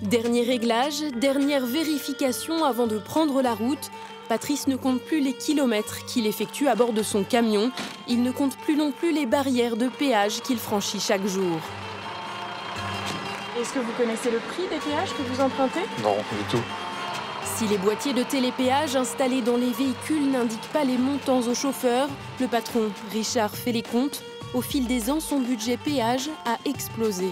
Dernier réglage, dernière vérification avant de prendre la route. Patrice ne compte plus les kilomètres qu'il effectue à bord de son camion. Il ne compte plus non plus les barrières de péage qu'il franchit chaque jour. Est-ce que vous connaissez le prix des péages que vous empruntez? Non, du tout. Si les boîtiers de télépéage installés dans les véhicules n'indiquent pas les montants aux chauffeurs, le patron, Richard, fait les comptes. Au fil des ans, son budget péage a explosé.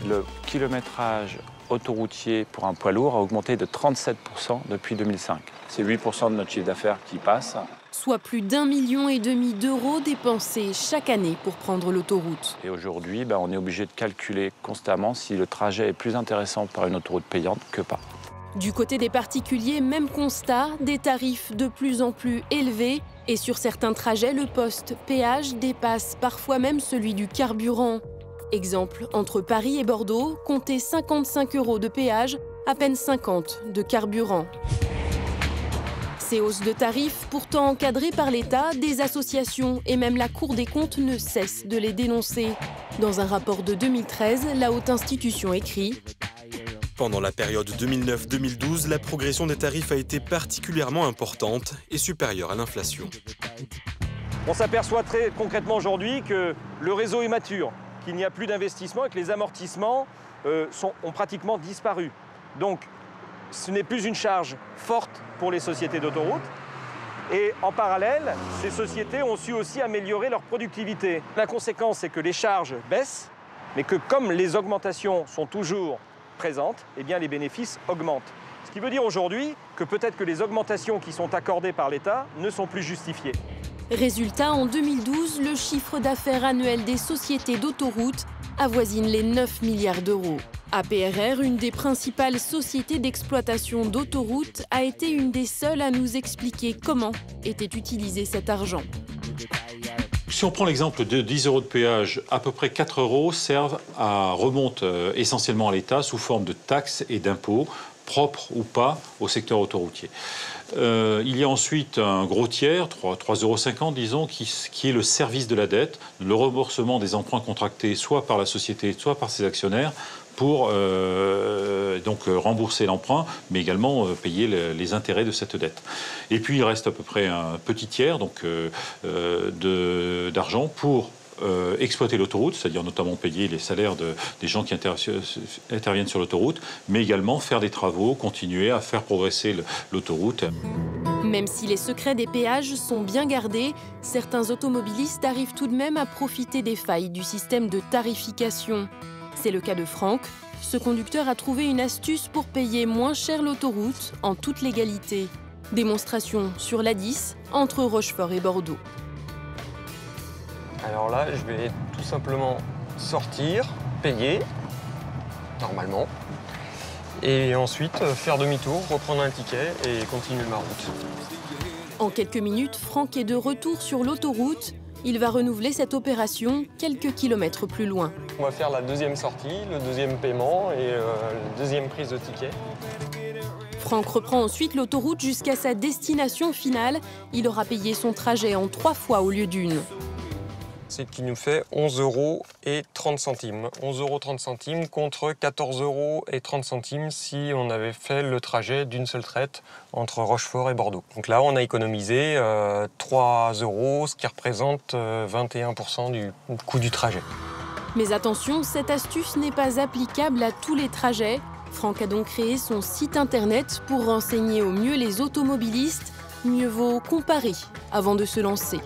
Le kilométrage autoroutier pour un poids lourd a augmenté de 37% depuis 2005. C'est 8% de notre chiffre d'affaires qui passe. Soit plus d'1,5 million d'euros dépensés chaque année pour prendre l'autoroute. Et aujourd'hui, on est obligé de calculer constamment si le trajet est plus intéressant par une autoroute payante que pas. Du côté des particuliers, même constat, des tarifs de plus en plus élevés. Et sur certains trajets, le poste péage dépasse parfois même celui du carburant. Exemple, entre Paris et Bordeaux, comptez 55 € de péage, à peine 50 de carburant. Ces hausses de tarifs, pourtant encadrées par l'État, des associations et même la Cour des comptes ne cessent de les dénoncer. Dans un rapport de 2013, la haute institution écrit: Pendant la période 2009-2012, la progression des tarifs a été particulièrement importante et supérieure à l'inflation. On s'aperçoit très concrètement aujourd'hui que le réseau est mature, qu'il n'y a plus d'investissement et que les amortissements ont pratiquement disparu. Donc, ce n'est plus une charge forte pour les sociétés d'autoroutes. Et en parallèle, ces sociétés ont su aussi améliorer leur productivité. La conséquence, c'est que les charges baissent, mais que comme les augmentations sont toujours présentes, eh bien les bénéfices augmentent. Ce qui veut dire aujourd'hui que peut-être que les augmentations qui sont accordées par l'État ne sont plus justifiées. Résultat, en 2012, le chiffre d'affaires annuel des sociétés d'autoroutes avoisine les 9 milliards d'euros. APRR, une des principales sociétés d'exploitation d'autoroutes, a été une des seules à nous expliquer comment était utilisé cet argent. Si on prend l'exemple de 10 € de péage, à peu près 4 € remontent essentiellement à l'État sous forme de taxes et d'impôts, propres ou pas au secteur autoroutier. Il y a ensuite un gros tiers, 3,50 € disons, qui est le service de la dette, le remboursement des emprunts contractés soit par la société, soit par ses actionnaires, pour donc rembourser l'emprunt, mais également payer les intérêts de cette dette. Et puis il reste à peu près un petit tiers d'argent pour exploiter l'autoroute, c'est-à-dire notamment payer les salaires des gens qui interviennent sur l'autoroute, mais également faire des travaux, continuer à faire progresser l'autoroute. Même si les secrets des péages sont bien gardés, certains automobilistes arrivent tout de même à profiter des failles du système de tarification. C'est le cas de Franck. Ce conducteur a trouvé une astuce pour payer moins cher l'autoroute en toute légalité. Démonstration sur l'A10 entre Rochefort et Bordeaux. Alors là, je vais tout simplement sortir, payer, normalement, et ensuite faire demi-tour, reprendre un ticket et continuer ma route. En quelques minutes, Franck est de retour sur l'autoroute. Il va renouveler cette opération quelques kilomètres plus loin. On va faire la deuxième sortie, le deuxième paiement et la deuxième prise de ticket. Franck reprend ensuite l'autoroute jusqu'à sa destination finale. Il aura payé son trajet en 3 fois au lieu d'une. C'est qui nous fait 11,30 €. 11,30 € contre 14,30 € si on avait fait le trajet d'une seule traite entre Rochefort et Bordeaux. Donc là, on a économisé 3 €, ce qui représente 21% du coût du trajet. Mais attention, cette astuce n'est pas applicable à tous les trajets. Franck a donc créé son site internet pour renseigner au mieux les automobilistes. Mieux vaut comparer avant de se lancer.